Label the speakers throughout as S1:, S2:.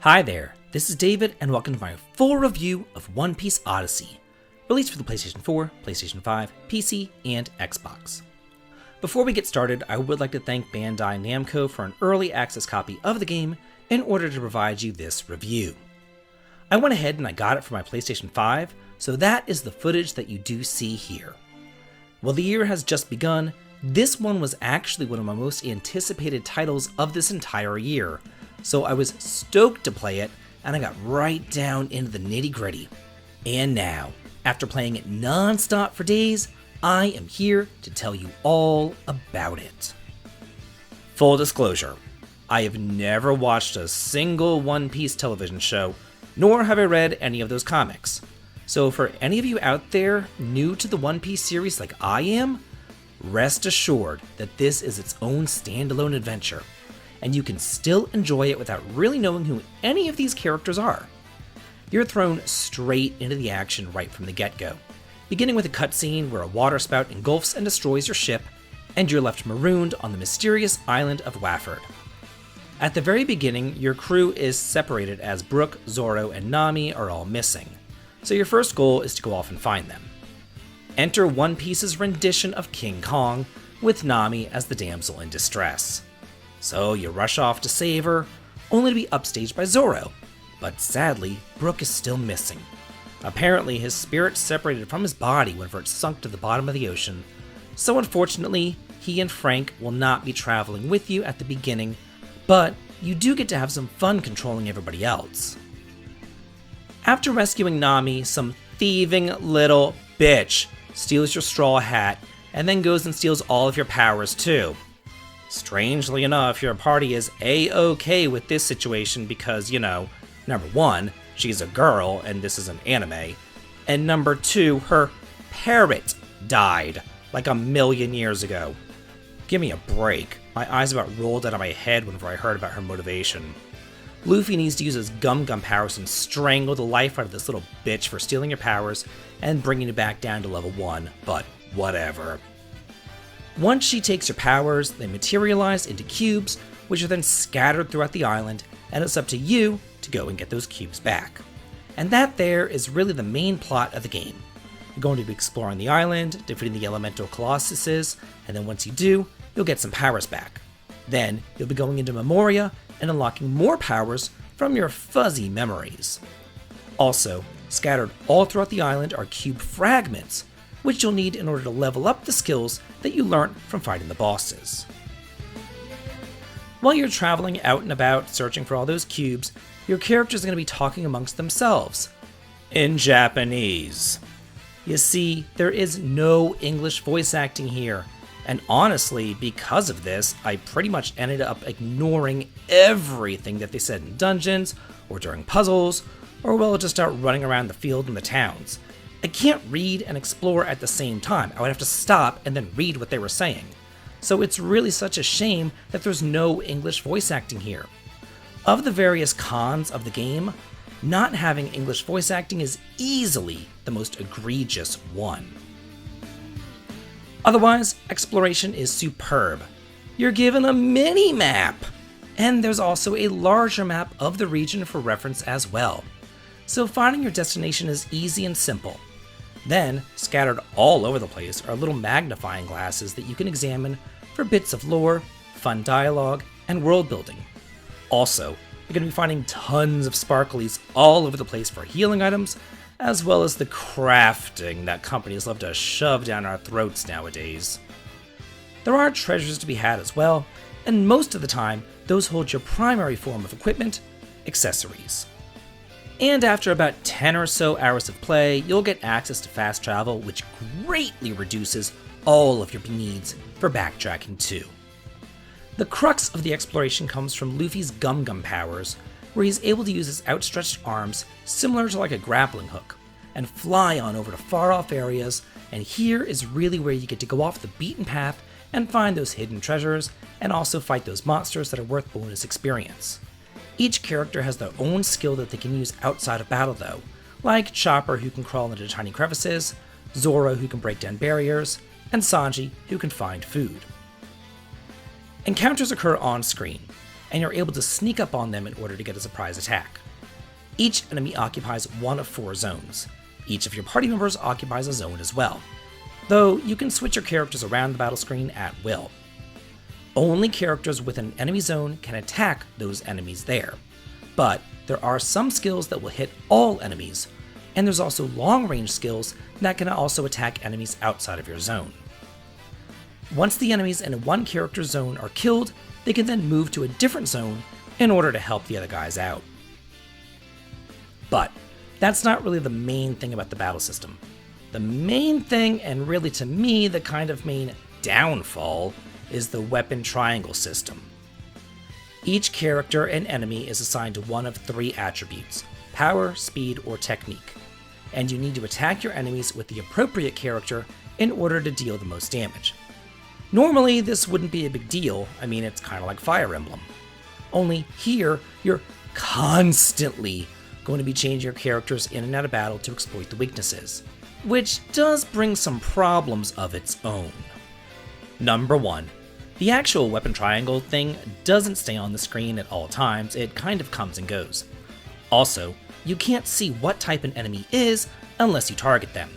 S1: Hi there, this is David and welcome to my full review of One Piece Odyssey, released for the PlayStation 4, PlayStation 5, PC, and Xbox. Before we get started, I would like to thank Bandai Namco for an early access copy of the game in order to provide you this review. I went ahead and I got it for my PlayStation 5, so that is the footage that you do see here. While the year has just begun, this one was actually one of my most anticipated titles of this entire year, so I was stoked to play it, and I got right down into the nitty-gritty. And now, after playing it non-stop for days, I am here to tell you all about it. Full disclosure, I have never watched a single One Piece television show, nor have I read any of those comics. So for any of you out there new to the One Piece series like I am, rest assured that this is its own standalone adventure, and you can still enjoy it without really knowing who any of these characters are. You're thrown straight into the action right from the get-go, beginning with a cutscene where a water spout engulfs and destroys your ship, and you're left marooned on the mysterious island of Wafford. At the very beginning, your crew is separated as Brook, Zoro, and Nami are all missing, so your first goal is to go off and find them. Enter One Piece's rendition of King Kong, with Nami as the damsel in distress. So you rush off to save her, only to be upstaged by Zoro. But sadly, Brook is still missing. Apparently, his spirit separated from his body whenever it sunk to the bottom of the ocean, so unfortunately, he and Frank will not be traveling with you at the beginning, but you do get to have some fun controlling everybody else. After rescuing Nami, some thieving little bitch steals your straw hat and then goes and steals all of your powers too. Strangely enough, your party is A-okay with this situation because, number one, she's a girl and this is an anime, and number two, her parrot died like 1,000,000 years ago. Give me a break. My eyes about rolled out of my head whenever I heard about her motivation. Luffy needs to use his Gum powers and strangle the life out of this little bitch for stealing your powers and bringing you back down to level 1, but whatever. Once she takes your powers, they materialize into cubes, which are then scattered throughout the island, and it's up to you to go and get those cubes back. And that there is really the main plot of the game. You're going to be exploring the island, defeating the elemental colossuses, and then once you do, you'll get some powers back. Then, you'll be going into Memoria and unlocking more powers from your fuzzy memories. Also, scattered all throughout the island are cube fragments, which you'll need in order to level up the skills that you learned from fighting the bosses. While you're traveling out and about searching for all those cubes, your characters are going to be talking amongst themselves in Japanese. You see, there is no English voice acting here, and honestly, because of this, I pretty much ended up ignoring everything that they said in dungeons, or during puzzles, or well, just out running around the field and the towns. I can't read and explore at the same time. I would have to stop and then read what they were saying. So it's really such a shame that there's no English voice acting here. Of the various cons of the game, not having English voice acting is easily the most egregious one. Otherwise, exploration is superb. You're given a mini-map! And there's also a larger map of the region for reference as well. So finding your destination is easy and simple. Then, scattered all over the place are little magnifying glasses that you can examine for bits of lore, fun dialogue, and world building. Also, you're going to be finding tons of sparklies all over the place for healing items, as well as the crafting that companies love to shove down our throats nowadays. There are treasures to be had as well, and most of the time, those hold your primary form of equipment, accessories. And after about 10 or so hours of play, you'll get access to fast travel, which greatly reduces all of your needs for backtracking too. The crux of the exploration comes from Luffy's Gum powers, where he's able to use his outstretched arms, similar to like a grappling hook, and fly on over to far-off areas, and here is really where you get to go off the beaten path and find those hidden treasures, and also fight those monsters that are worth bonus experience. Each character has their own skill that they can use outside of battle though, like Chopper who can crawl into tiny crevices, Zoro who can break down barriers, and Sanji who can find food. Encounters occur on screen, and you're able to sneak up on them in order to get a surprise attack. Each enemy occupies one of 4 zones. Each of your party members occupies a zone as well, though you can switch your characters around the battle screen at will. Only characters within an enemy zone can attack those enemies there, but there are some skills that will hit all enemies, and there's also long-range skills that can also attack enemies outside of your zone. Once the enemies in one character's zone are killed, they can then move to a different zone in order to help the other guys out. But that's not really the main thing about the battle system. The main thing, and really to me the kind of main downfall, is the weapon triangle system. Each character and enemy is assigned to one of 3 attributes: power, speed, or technique, and you need to attack your enemies with the appropriate character in order to deal the most damage. Normally this wouldn't be a big deal, I mean it's kind of like Fire Emblem. Only here, you're constantly going to be changing your characters in and out of battle to exploit the weaknesses, which does bring some problems of its own. Number 1. The actual weapon triangle thing doesn't stay on the screen at all times, it kind of comes and goes. Also, you can't see what type an enemy is unless you target them.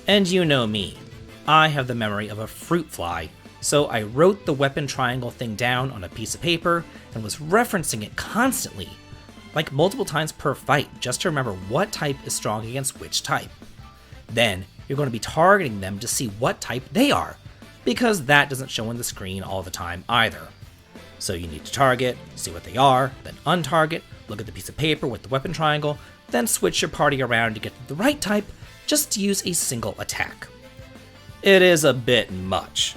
S1: And you know me, I have the memory of a fruit fly, so I wrote the weapon triangle thing down on a piece of paper and was referencing it constantly, like multiple times per fight, just to remember what type is strong against which type. Then, you're going to be targeting them to see what type they are, because that doesn't show on the screen all the time either. So you need to target, see what they are, then untarget, look at the piece of paper with the weapon triangle, then switch your party around to get the right type just to use a single attack. It is a bit much,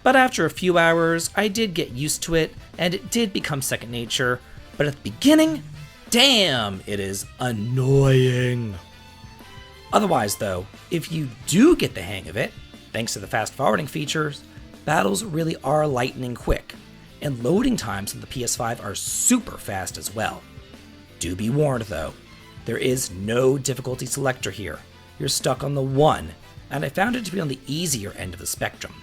S1: but after a few hours I did get used to it and it did become second nature, but at the beginning, damn, it is annoying. Otherwise though, if you do get the hang of it, thanks to the fast forwarding features, battles really are lightning quick, and loading times on the PS5 are super fast as well. Do be warned though, there is no difficulty selector here. You're stuck on the 1, and I found it to be on the easier end of the spectrum,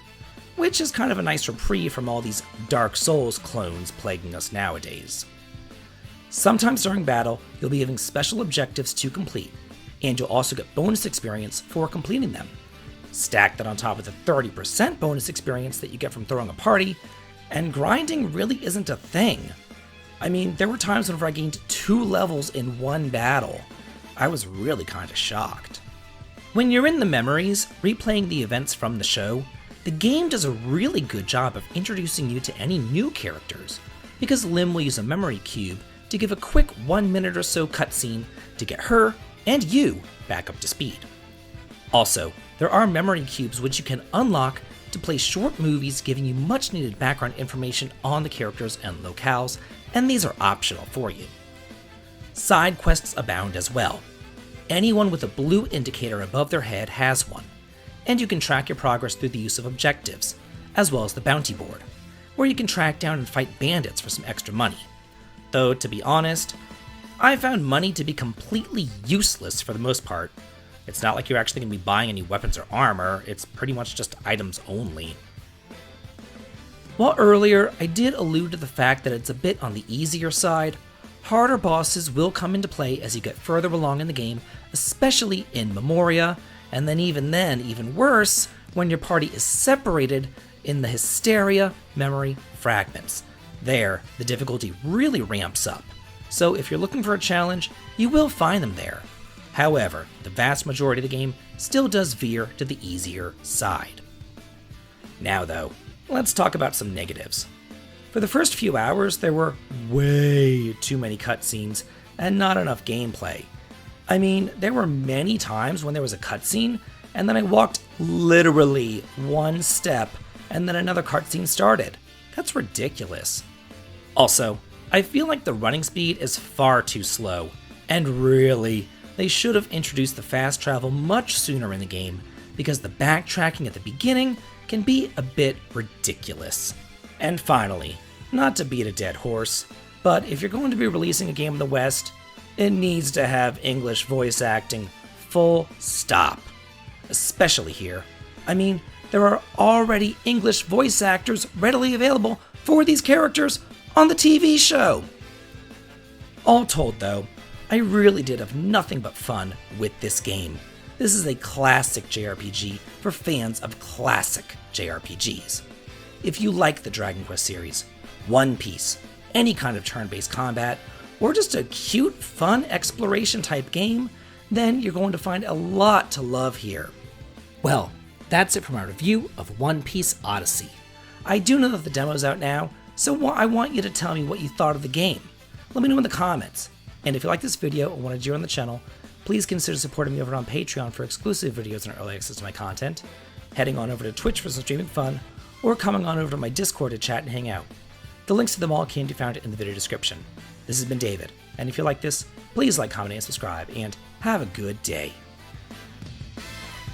S1: which is kind of a nice reprieve from all these Dark Souls clones plaguing us nowadays. Sometimes during battle, you'll be given special objectives to complete, and you'll also get bonus experience for completing them. Stack that on top of the 30% bonus experience that you get from throwing a party, and grinding really isn't a thing. I mean, there were times whenever I gained 2 levels in one battle. I was really kinda shocked. When you're in the memories, replaying the events from the show, the game does a really good job of introducing you to any new characters, because Lim will use a memory cube to give a quick 1 minute or so cutscene to get her and you back up to speed. Also, there are memory cubes which you can unlock to play short movies giving you much needed background information on the characters and locales, and these are optional for you. Side quests abound as well. Anyone with a blue indicator above their head has one, and you can track your progress through the use of objectives, as well as the bounty board, where you can track down and fight bandits for some extra money. Though, to be honest, I found money to be completely useless for the most part. It's not like you're actually going to be buying any weapons or armor, it's pretty much just items only. While earlier I did allude to the fact that it's a bit on the easier side, harder bosses will come into play as you get further along in the game, especially in Memoria, and then even worse, when your party is separated in the Hysteria memory fragments. There, the difficulty really ramps up, so if you're looking for a challenge, you will find them there. However, the vast majority of the game still does veer to the easier side. Now though, let's talk about some negatives. For the first few hours, there were way too many cutscenes and not enough gameplay. I mean, there were many times when there was a cutscene, and then I walked literally 1 step, and then another cutscene started. That's ridiculous. Also, I feel like the running speed is far too slow, and really, they should have introduced the fast travel much sooner in the game, because the backtracking at the beginning can be a bit ridiculous. And finally, not to beat a dead horse, but if you're going to be releasing a game in the West, it needs to have English voice acting, full stop. Especially here. I mean, there are already English voice actors readily available for these characters on the TV show. All told though, I really did have nothing but fun with this game. This is a classic JRPG for fans of classic JRPGs. If you like the Dragon Quest series, One Piece, any kind of turn-based combat, or just a cute, fun exploration type game, then you're going to find a lot to love here. Well, that's it for my review of One Piece Odyssey. I do know that the demo's out now, so I want you to tell me what you thought of the game. Let me know in the comments. And if you like this video or want to join the channel, please consider supporting me over on Patreon for exclusive videos and early access to my content, heading on over to Twitch for some streaming fun, or coming on over to my Discord to chat and hang out. The links to them all can be found in the video description. This has been David, and if you like this, please like, comment, and subscribe, and have a good day.